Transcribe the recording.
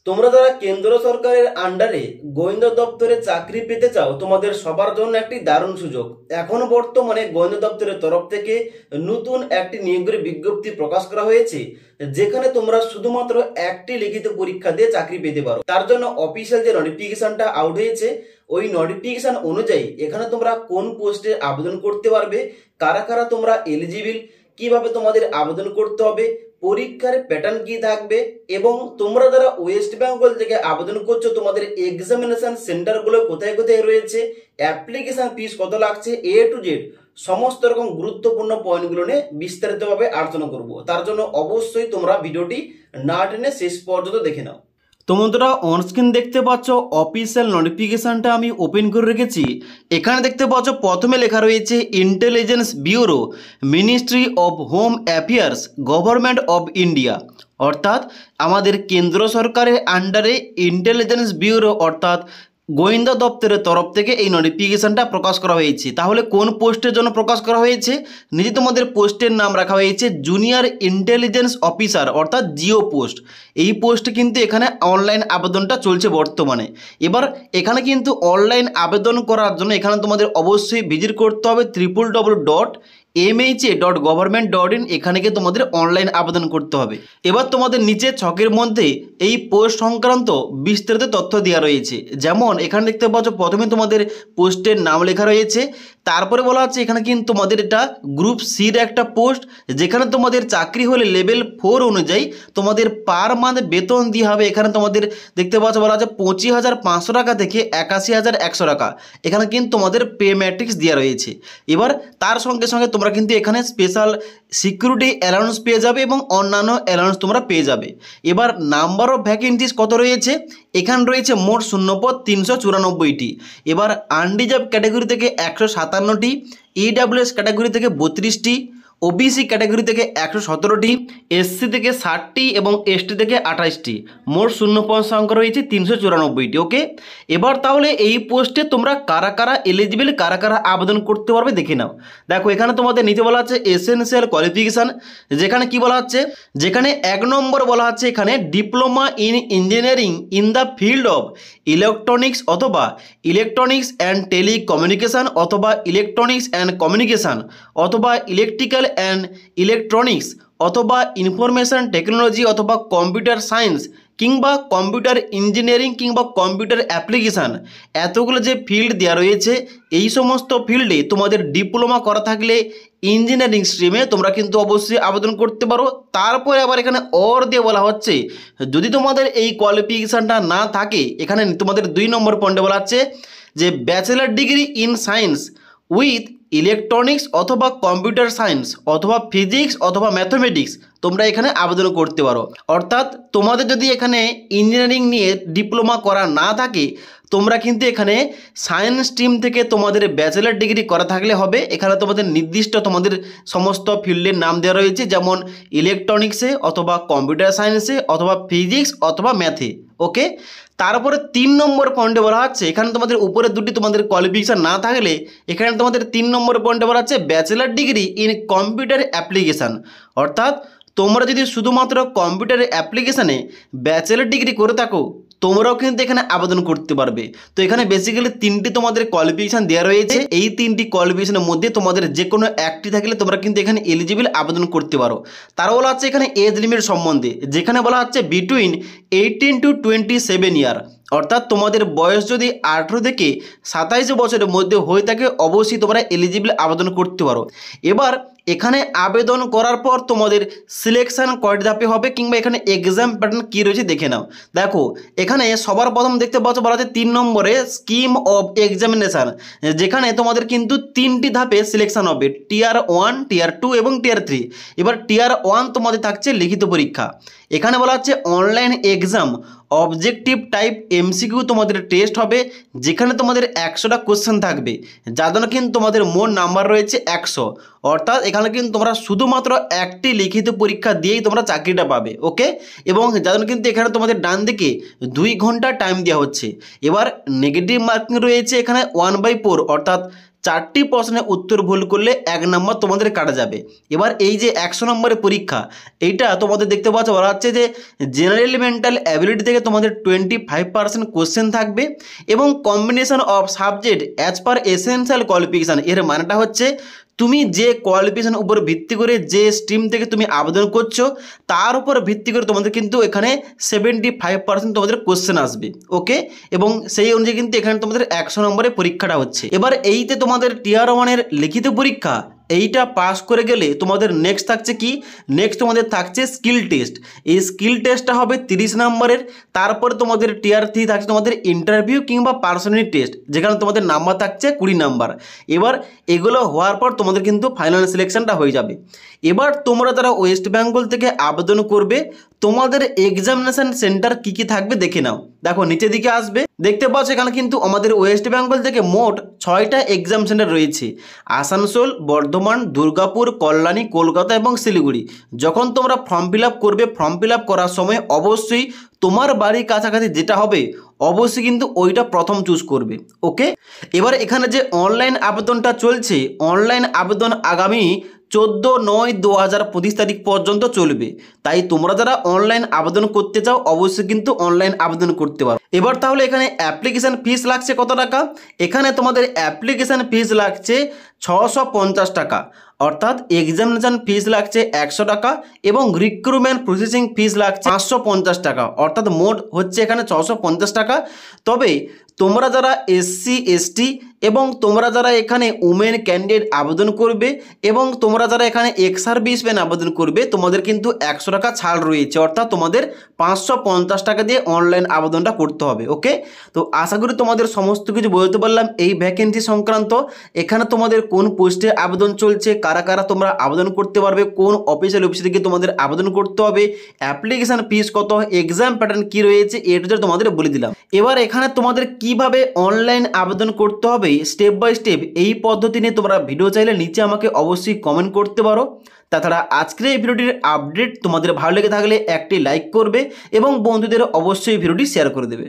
তোমরা যারা কেন্দ্র সরকারের আন্ডারে গোয়েন্দা দপ্তরে চাকরি পেতে চাও, তোমাদের সবার জন্য একটি দারুণ সুযোগ। এখন বর্তমানে গোয়েন্দা দপ্তরের তরফ থেকে নতুন একটি নিয়োগের বিজ্ঞপ্তি প্রকাশ করা হয়েছে, যেখানে তোমরা শুধুমাত্র একটি লিখিত পরীক্ষা দিয়ে চাকরি পেতে পারো। তার জন্য অফিসিয়াল যে নোটিফিকেশনটা আউট হয়েছে, ওই নোটিফিকেশন অনুযায়ী এখানে তোমরা কোন পোস্টে আবেদন করতে পারবে, কারা কারা তোমরা এলিজিবল, কিভাবে তোমাদের আবেদন করতে হবে, পরীক্ষার প্যাটার্ন কি থাকবে, এবং তোমরা যারা ওয়েস্ট বেঙ্গল থেকে আবেদন করছো তোমাদের এক্সামিনেশন সেন্টারগুলো কোথায় কোথায় রয়েছে, অ্যাপ্লিকেশন ফিস কত লাগছে, এ টু জেড সমস্ত রকম গুরুত্বপূর্ণ পয়েন্টগুলো নিয়ে বিস্তারিতভাবে আলোচনা করব। তার জন্য অবশ্যই তোমরা ভিডিওটি না টেনে শেষ পর্যন্ত দেখে নাও। তো বন্ধুরা, অনস্ক্রিন দেখতে পাচ্ছ অফিসিয়াল নোটিফিকেশনটা আমি ওপেন করে রেখেছি। এখানে দেখতে পাচ্ছ প্রথমে লেখা রয়েছে intelligence bureau, ministry of home affairs, government of India. অর্থাৎ আমাদের কেন্দ্র সরকারের আন্ডারে ইন্টেলিজেন্স ব্যুরো অর্থাৎ গোয়েন্দা দপ্তরের তরফ থেকে এই নোটিফিকেশনটা প্রকাশ করা হয়েছে। তাহলে কোন পোস্টের জন্য প্রকাশ করা হয়েছে? নিজে তোমাদের পোস্টের নাম রাখা হয়েছে জুনিয়র ইন্টেলিজেন্স অফিসার অর্থাৎ জিও পোস্ট। এই পোস্টে কিন্তু এখানে অনলাইন আবেদনটা চলছে বর্তমানে। এবার এখানে কিন্তু অনলাইন আবেদন করার জন্য এখানে তোমাদের অবশ্যই ভিজিট করতে হবে www.mha.government.in। এখানে গিয়ে তোমাদের অনলাইন আবেদন করতে হবে। এবার তোমাদের নিচে ছকের মধ্যে এই পোস্ট সংক্রান্ত বিস্তারিত তথ্য দেওয়া রয়েছে। যেমন এখানে দেখতে পাচ্ছ প্রথমে তোমাদের পোস্টের নাম লেখা রয়েছে, তারপরে বলা হচ্ছে এখানে কিন্তু তোমাদের এটা গ্রুপ সির একটা পোস্ট, যেখানে তোমাদের চাকরি হলে লেভেল 4 অনুযায়ী তোমাদের পার মান্থ বেতন দিয়ে হবে। এখানে তোমাদের দেখতে পাচ্ছ বলা আছে 25,500 টাকা থেকে 81,100 টাকা। এখানে কিন্তু তোমাদের পে ম্যাট্রিক্স দেওয়া রয়েছে। এবার তার সঙ্গে সঙ্গে তোমরা কিন্তু এখানে স্পেশাল সিকিউরিটি অ্যালাউন্স পেয়ে যাবে এবং অন্যান্য অ্যালাউন্স তোমরা পেয়ে যাবে। এবার নাম্বার অফ ভ্যাকেন্সিস কত রয়েছে? এখানে রয়েছে মোট শূন্যপদ 394টি। এবার আনরিজার্ভ ক্যাটাগরি থেকে 157টি, ইডাব্লিউএস ক্যাটাগরি থেকে 32টি, ওবিসি ক্যাটাগরি থেকে 117টি, এসসি থেকে 60টি এবং এসটি থেকে 28টি। মোট শূন্যপদ সংখ্যা রয়েছে 394টি। ওকে, এবার তাহলে এই পোস্টে তোমরা কারা কারা এলিজিবল, কারা কারা আবেদন করতে পারবে দেখে নাও। দেখো এখানে তোমাদের নিচে বলা আছে এসেনশিয়াল কোয়ালিফিকেশান, যেখানে কি বলা হচ্ছে, যেখানে 1 নম্বর বলা হচ্ছে এখানে diploma in engineering in the field of electronics অথবা ইলেকট্রনিক্স অ্যান্ড টেলিকমিউনিকেশান অথবা ইলেকট্রনিক্স অ্যান্ড কমিউনিকেশান অথবা ইলেকট্রিক্যাল অ্যান্ড ইলেকট্রনিক্স অথবা ইনফরমেশন টেকনোলজি অথবা কম্পিউটার সায়েন্স কিংবা কম্পিউটার ইঞ্জিনিয়ারিং কিংবা কম্পিউটার অ্যাপ্লিকেশান। এতগুলো যে ফিল্ড দেওয়া রয়েছে, এই সমস্ত ফিল্ডে তোমাদের ডিপ্লোমা করা থাকলে ইঞ্জিনিয়ারিং স্ট্রিমে তোমরা কিন্তু অবশ্যই আবেদন করতে পারো। তারপরে আবার এখানে অর দিয়ে বলা হচ্ছে যদি তোমাদের এই কোয়ালিফিকেশানটা না থাকে, এখানে তোমাদের 2 নম্বর পয়েন্টে বলা হচ্ছে যে bachelor degree in science with electronics অথবা কম্পিউটার সায়েন্স অথবা ফিজিক্স অথবা ম্যাথমেটিক্স তোমরা এখানে আবেদন করতে পারো। অর্থাৎ তোমাদের যদি এখানে ইঞ্জিনিয়ারিং নিয়ে ডিপ্লোমা করা না থাকে, তোমরা কিন্তু এখানে সায়েন্স স্ট্রিম থেকে তোমাদের ব্যাচেলার ডিগ্রি করা থাকলে হবে। এখানে তোমাদের নির্দিষ্ট তোমাদের সমস্ত ফিল্ডের নাম দেওয়া রয়েছে, যেমন ইলেকট্রনিক্সে অথবা কম্পিউটার সায়েন্সে অথবা ফিজিক্স অথবা ম্যাথে। ওকে, তারপরে 3 নম্বর পয়েন্টে বলা হচ্ছে এখানে তোমাদের উপরে দুটি তোমাদের কোয়ালিফিকেশান না থাকলে এখানে তোমাদের 3 নম্বর পয়েন্টে বলা হচ্ছে bachelor degree in computer application. অর্থাৎ তোমরা যদি শুধুমাত্র কম্পিউটার অ্যাপ্লিকেশানে ব্যাচেলার ডিগ্রি করে থাকো, তোমরাও কিন্তু এখানে আবেদন করতে পারবে। তো এখানে বেসিক্যালি 3টি তোমাদের কোয়ালিফিকেশান দেওয়া রয়েছে। এই 3টি কোয়ালিফিকেশানের মধ্যে তোমাদের যে কোনো একটি থাকলে তোমরা কিন্তু এখানে এলিজিবল আবেদন করতে পারো। তারা বলা হচ্ছে এখানে এজ লিমিট সম্বন্ধে, যেখানে বলা হচ্ছে বিটুইন 18 to 27 ইয়ার। অর্থাৎ তোমাদের বয়স যদি 18 থেকে 27 বছরের মধ্যে হয়ে থাকে, অবশ্যই তোমরা এলিজিবল আবেদন করতে পারো। এবার এখানে আবেদন করার পর তোমাদের সিলেকশন কয়টা ধাপে হবে কিংবা এখানে এক্সাম প্যাটার্ন কী রয়েছে দেখে নাও। দেখো এখানে সবার প্রথম দেখতে পাচ্ছ বলা আছে 3 নম্বরে স্কিম অফ এক্সামিনেশান, যেখানে তোমাদের কিন্তু 3টি ধাপে সিলেকশন হবে, টিয়ার 1, টিয়ার 2 এবং টিয়ার 3। এবার টিয়ার 1 তোমাদের থাকছে লিখিত পরীক্ষা। এখানে বলা হচ্ছে online exam objective type MCQ তোমাদের টেস্ট হবে, যেখানে তোমাদের 100টা কোশ্চেন থাকবে, যার জন্য কিন্তু তোমাদের মোট নাম্বার রয়েছে 100। অর্থাৎ এখানে কিন্তু তোমরা শুধুমাত্র একটি লিখিত পরীক্ষা দিয়েই তোমরা চাকরিটা পাবে। ওকে, এবং যার জন্য কিন্তু এখানে তোমাদের ডান দিকে 2 ঘন্টা টাইম দেওয়া হচ্ছে। এবার নেগেটিভ মার্কিং রয়েছে এখানে 1/4 অর্থাৎ 4টি প্রশ্নের উত্তর ভুল করলে 1 নম্বর তোমাদের কাটা যাবে। এবার এই যে 100 নম্বরের পরীক্ষা, এইটা তোমাদের দেখতে পাচ্ছ বলা হচ্ছে যে জেনারেল মেন্টাল অ্যাবিলিটি থেকে তোমাদের 25% কোশ্চেন থাকবে এবং combination of subject as per essential qualification. এর মানেটা হচ্ছে তুমি যে কোয়ালিফিকেশন উপর ভিত্তি করে যে স্ট্রিম থেকে তুমি আবেদন করছো তার উপর ভিত্তি করে তোমাদের কিন্তু এখানে 75% তোমাদের কোশ্চেন আসবে। ওকে, এবং সেই অনুযায়ী কিন্তু এখানে তোমাদের 100 নম্বরের পরীক্ষাটা হচ্ছে। এবার এইতে তোমাদের টিয়ার 1-এর লিখিত পরীক্ষা, এইটা পাস করে গেলে তোমাদের নেক্সট থাকছে কি, নেক্সট তোমাদের থাকছে স্কিল টেস্ট। এই স্কিল টেস্টটা হবে 30 নম্বরের। তারপরে তোমাদের টিয়ার 3 থাকছে তোমাদের ইন্টারভিউ কিংবা পার্সোনালিটি টেস্ট, যেখানে তোমাদের নাম্বার থাকছে 20 নাম্বার। এবার এগুলো হওয়ার পর তোমাদের কিন্তু ফাইনাল সিলেকশনটা হয়ে যাবে। এবার তোমরা যারা ওয়েস্ট বেঙ্গল থেকে আবেদন করবে তোমাদের এক্সামিনেশন সেন্টার কি কি থাকবে দেখে নাও। দেখো নিচের দিকে আসবে, দেখতে পাচ্ছ এখানে কিন্তু আমাদের ওয়েস্ট বেঙ্গল থেকে মোট 6টা এক্সাম সেন্টার রয়েছে। আসানসোল, বর্ধমান, দুর্গাপুর, কল্যাণী, কলকাতা এবং শিলিগুড়ি। যখন তোমরা ফর্ম ফিল আপ করবে, ফর্ম ফিল আপ করার সময় অবশ্যই তোমার বাড়ির কাছাকাছি যেটা হবে অবশ্যই কিন্তু ওইটা প্রথম চুজ করবে। ওকে, এবার এখানে যে অনলাইন আবেদনটা চলছে, অনলাইন আবেদন আগামী 14/9/2025 তারিখ পর্যন্ত চলবে। তাই তোমরা যারা অনলাইন আবেদন করতে চাও অবশ্যই কিন্তু অনলাইন আবেদন করতে পারো। এবার তাহলে এখানে অ্যাপ্লিকেশান ফিস লাগছে কত টাকা? এখানে তোমাদের অ্যাপ্লিকেশান ফিস লাগছে 650 টাকা, অর্থাৎ এক্সামিনেশান ফিস লাগছে 100 টাকা এবং রিক্রুটমেন্ট প্রসেসিং ফিস লাগছে 550 টাকা, অর্থাৎ মোট হচ্ছে এখানে 650 টাকা। তবে তোমরা যারা SC ST এবং তোমরা যারা এখানে উমেন ক্যান্ডিডেট আবেদন করবে এবং তোমরা যারা এখানে এক্স সার্ভিসম্যান আবেদন করবে তোমাদের কিন্তু 100 টাকা ছাড় রয়েছে, অর্থাৎ তোমাদের 550 টাকা দিয়ে অনলাইন আবেদনটা করতে হবে। ওকে, তো আশা করি তোমাদের সমস্ত কিছু বলতে পারলাম এই ভ্যাকেন্সি সংক্রান্ত। এখানে তোমাদের কোন পোস্টে আবেদন চলছে, কারা কারা তোমরা আবেদন করতে পারবে, কোন অফিসিয়াল ওয়েবসাইটে গিয়ে তোমাদের আবেদন করতে হবে, অ্যাপ্লিকেশান ফিস কত, এক্সাম প্যাটার্ন কী রয়েছে, এটা তোমাদের বলে দিলাম। এবার এখানে তোমাদের কিভাবে অনলাইন আবেদন করতে হবে স্টেপ বাই স্টেপ এই পদ্ধতি নিয়ে তোমরা ভিডিও চাইলে নিচে আমাকে অবশ্যই কমেন্ট করতে পারো। তাছাড়া আজকের এই ভিডিওটির আপডেট তোমাদের ভালো লেগে থাকলে একটি লাইক করবে এবং বন্ধুদের অবশ্যই ভিডিওটি শেয়ার করে দেবে।